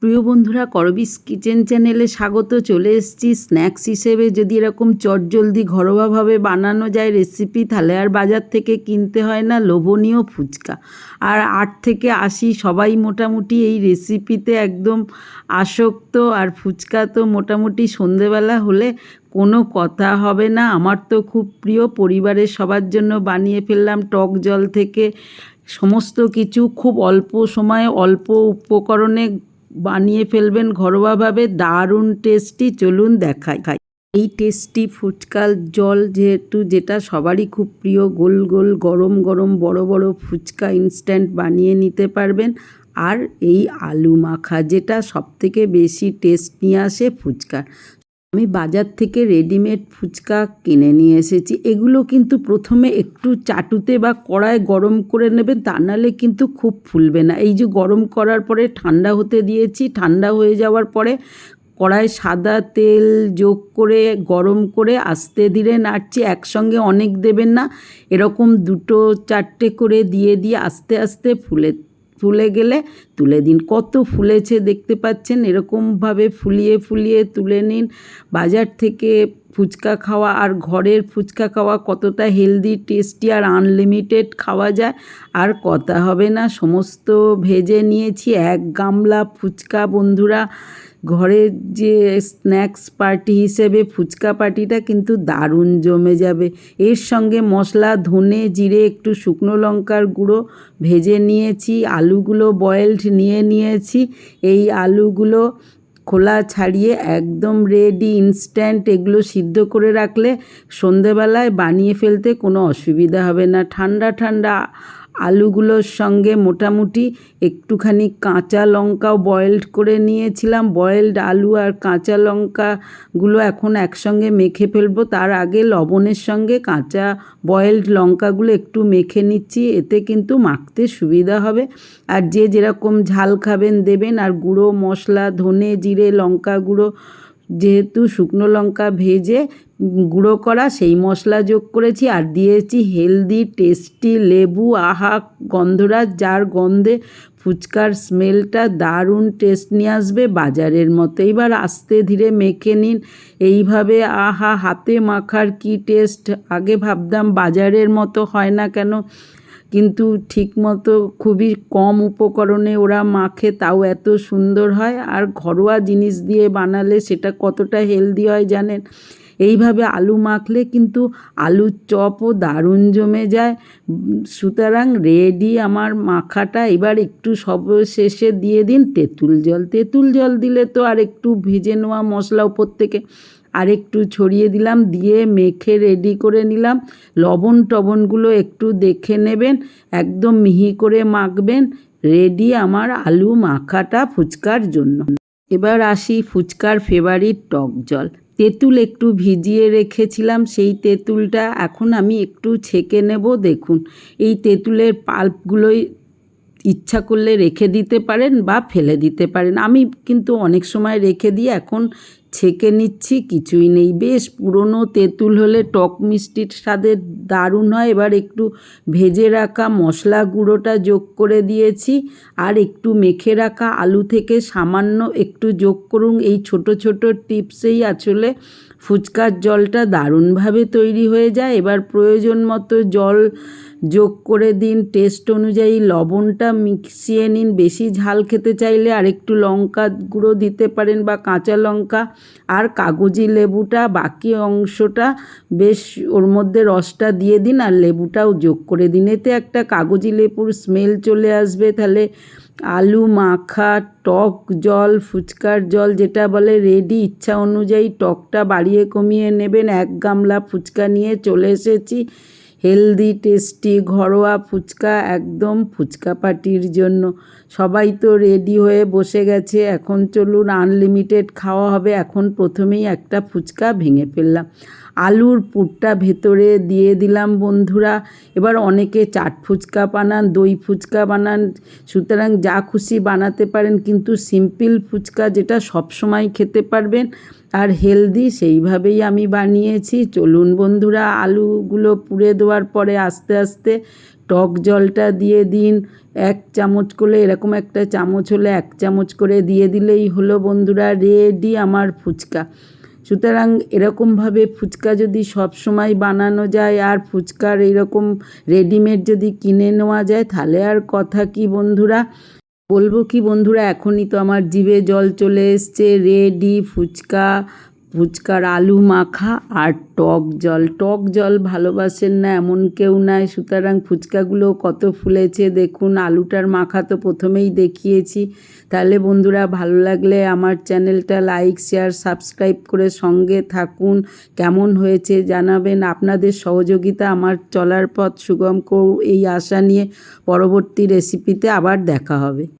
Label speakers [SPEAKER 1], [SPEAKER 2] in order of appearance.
[SPEAKER 1] প্রিয় বন্ধুরা, করবিস কিচেন চ্যানেলে স্বাগত। চলে এসেছি স্ন্যাক্স হিসেবে যদি এরকম চটজলদি ঘরোয়াভাবে বানানো যায় রেসিপি, তাহলে আর বাজার থেকে কিনতে হয় না। লোভনীয় ফুচকা। আর 8 থেকে 80 সবাই মোটামুটি এই রেসিপিতে একদম আসক্ত। আর ফুচকা তো মোটামুটি সন্ধেবেলা হলে কোনো কথা হবে না। আমার তো খুব প্রিয়, পরিবারের সবার জন্য বানিয়ে ফেললাম। টক জল থেকে সমস্ত কিছু খুব অল্প সময়ে অল্প উপকরণে বানিয়ে ফেলবেন ঘরোয়াভাবে, দারুণ টেস্টি। চলুন দেখাই। এই টেস্টি ফুচকার জল যেটা সবারই খুব প্রিয়, গোল গোল গরম গরম বড় বড় ফুচকা ইনস্ট্যান্ট বানিয়ে নিতে পারবেন। আর এই আলু মাখা, যেটা সবথেকে বেশি টেস্ট নিয়ে আসে ফুচকার। আমি বাজার থেকে রেডিমেড ফুচকা কিনে নিয়ে এসেছি। এগুলো কিন্তু প্রথমে একটু চাটুতে বা কড়ায় গরম করে নেবেন, তা নাহলে কিন্তু খুব ফুলবে না। এই যে গরম করার পরে ঠান্ডা হতে দিয়েছি, ঠান্ডা হয়ে যাওয়ার পরে কড়ায় সাদা তেল যোগ করে গরম করে আস্তে ধীরে নাড়ছি। একসঙ্গে অনেক দেবেন না, এরকম 2-4টে করে দিয়ে আস্তে আস্তে ফুলে গেলে তুলে দিন। কত ফুলেছে দেখতে পাচ্ছেন। এরকমভাবে ফুলিয়ে ফুলিয়ে তুলে নিন। বাজার থেকে ফুচকা খাওয়া আর ঘরের ফুচকা খাওয়া কতটা হেলদি, টেস্টি আর আনলিমিটেড খাওয়া যায় আর কথা হবে না। সমস্ত ভেজে নিয়েছি। 1 গামলা ফুচকা বন্ধুরা। ঘরের যে স্ন্যাক্স পার্টি হিসেবে ফুচকা পার্টিটা কিন্তু দারুণ জমে যাবে। এর সঙ্গে মশলা ধনে জিরে একটু শুকনো লঙ্কার গুঁড়ো ভেজে নিয়েছি। আলুগুলো বয়েলড নিয়েছি। এই আলুগুলো খোলা ছাড়িয়ে একদম রেডি, ইনস্ট্যান্ট। এগুলো সিদ্ধ করে রাখলে সন্ধেবেলায় বানিয়ে ফেলতে কোনো অসুবিধা হবে না। ঠান্ডা ঠান্ডা আলুগুলোর সঙ্গে মোটামুটি একটুখানি কাঁচা লঙ্কাও বয়েলড করে নিয়েছিলাম। বয়েলড আলু আর কাঁচা লঙ্কাগুলো এখন একসঙ্গে মেখে ফেলবো। তার আগে লবণের সঙ্গে কাঁচা বয়েলড লঙ্কাগুলো একটু মেখে নিচ্ছি, এতে কিন্তু মাখতে সুবিধা হবে। আর যে যেরকম ঝাল খাবেন দেবেন। আর গুঁড়ো মশলা ধনে জিরে লঙ্কা গুঁড়ো, যেহেতু শুকনো লঙ্কা ভেজে গুঁড়ো করা, সেই মশলা যোগ করেছি। আর দিয়েছি হেলদি টেস্টি লেবু। আহা গন্ধরাজ, যার গন্ধে ফুচকার স্মেলটা দারুণ টেস্ট নিয়ে আসবে, বাজারের মতো। এবার আস্তে ধীরে মেখে নিন এইভাবে। আহা, হাতে মাখার কি টেস্ট। আগে ভাবতাম বাজারের মতো হয় না কেন, কিন্তু ঠিকমতো খুবই কম উপকরণে ওরা মাখে, তাও এত সুন্দর হয়। আর ঘরোয়া জিনিস দিয়ে বানালে সেটা কতটা হেলদি হয় জানেন। এইভাবে আলু মাখলে কিন্তু আলুর চপও দারুণ জমে যায়। সুতরাং রেডি আমার মাখাটা। এবার একটু সবশেষে দিয়ে দিন তেঁতুল জল। তেঁতুল জল দিলে তো আর একটু ভেজে নেওয়া মশলা উপর থেকে আর একটু ছড়িয়ে দিলাম, দিয়ে মেখে রেডি করে নিলাম। লবণ টবণগুলো একটু দেখে নেবেন, একদম মিহি করে মাখবেন। রেডি আমার আলু মাখাটা ফুচকার জন্য। এবার আসি ফুচকার ফেভারিট টক জল। তেঁতুল একটু ভিজিয়ে রেখেছিলাম, সেই তেঁতুলটা এখন আমি একটু ছেঁকে নেব। দেখুন, এই তেঁতুলের পাল্পগুলোই ইচ্ছা করলে রেখে দিতে পারেন বা ফেলে দিতে পারেন। আমি কিন্তু অনেক সময় রেখে দিই, এখন ছেঁকে নিচ্ছি। কিছুই নেই। বেশ পুরনো তেঁতুল হলে টক মিষ্টির স্বাদে দারুণ হয়। এবার একটু ভেজে রাখা মশলা গুঁড়োটা যোগ করে দিয়েছি। আর একটু মেখে রাখা আলু থেকে সামান্য একটু যোগ করুন। এই ছোট ছোট টিপসেই আসলে ফুচকার জলটা দারুণভাবে তৈরি হয়ে যায়। এবার প্রয়োজন মতো জল যোগ করে দিন। টেস্ট অনুযায়ী লবণটা মিশিয়ে নিন। বেশি ঝাল খেতে চাইলে আর একটু লঙ্কা গুঁড়ো দিতে পারেন বা কাঁচা লঙ্কা। আর কাগজি লেবুটা, বাকি অংশটা বেশ ওর মধ্যে রসটা দিয়ে দিন আর লেবুটাও যোগ করে দিন। এতে একটা কাগজি লেবুর স্মেল চলে আসবে। তাহলে আলু মাখা টক জল, ফুচকার জল যেটা বলে, রেডি। ইচ্ছা অনুযায়ী টকটা বাড়িয়ে কমিয়ে নেবেন। 1 গামলা ফুচকা নিয়ে চলে এসেছি। হেলদি টেস্টি ঘরোয়া ফুচকা, একদম ফুচকা পার্টির জন্য। সবাই তো রেডি হয়ে বসে গেছে। এখন চলুন, আনলিমিটেড খাওয়া হবে। এখন প্রথমেই একটা ফুচকা ভেঙে ফেললাম। আলুর পুরটা ভেতরে দিয়ে দিলাম বন্ধুরা। এবার অনেকে চাট ফুচকা বানান, দই ফুচকা বানান, সুতরাং যা খুশি বানাতে পারেন, কিন্তু সিম্পল ফুচকা যেটা সবসময় খেতে পারবেন আর হেলদি, সেইভাবেই আমি বানিয়েছি। চলুন বন্ধুরা, আলুগুলো পুড়ে দেওয়ার পরে আস্তে আস্তে টক জলটা দিয়ে দিন 1 চামচ করে, এরকম একটা চামচ হলে 1 চামচ করে দিয়ে দিলেই হলো বন্ধুরা, রেডি আমার ফুচকা। সুতরাং এরকমভাবে ফুচকা যদি সব সময় বানানো যায় আর ফুচকার এইরকম রেডিমেড যদি কিনে নেওয়া যায় তাহলে আর কথা কি বন্ধুরা। বলবো কি বন্ধুরা, এখনই তো আমার জিভে জল চলে এসছে। রেডি ফুচকা, ফুচকার আলু মাখা আর টক জল ভালোবাসেন না এমন কেউ নাই। সুতরাং ফুচকাগুলো কত ফুলেছে দেখুন, আলুটার মাখা তো প্রথমেই দেখিয়েছি। তাহলে বন্ধুরা ভালো লাগলে আমার চ্যানেলটা লাইক শেয়ার সাবস্ক্রাইব করে সঙ্গে থাকুন। কেমন হয়েছে জানাবেন। আপনাদের সহযোগিতা আমার চলার পথ সুগম করুন এই আশা নিয়ে পরবর্তী রেসিপিতে আবার দেখা হবে।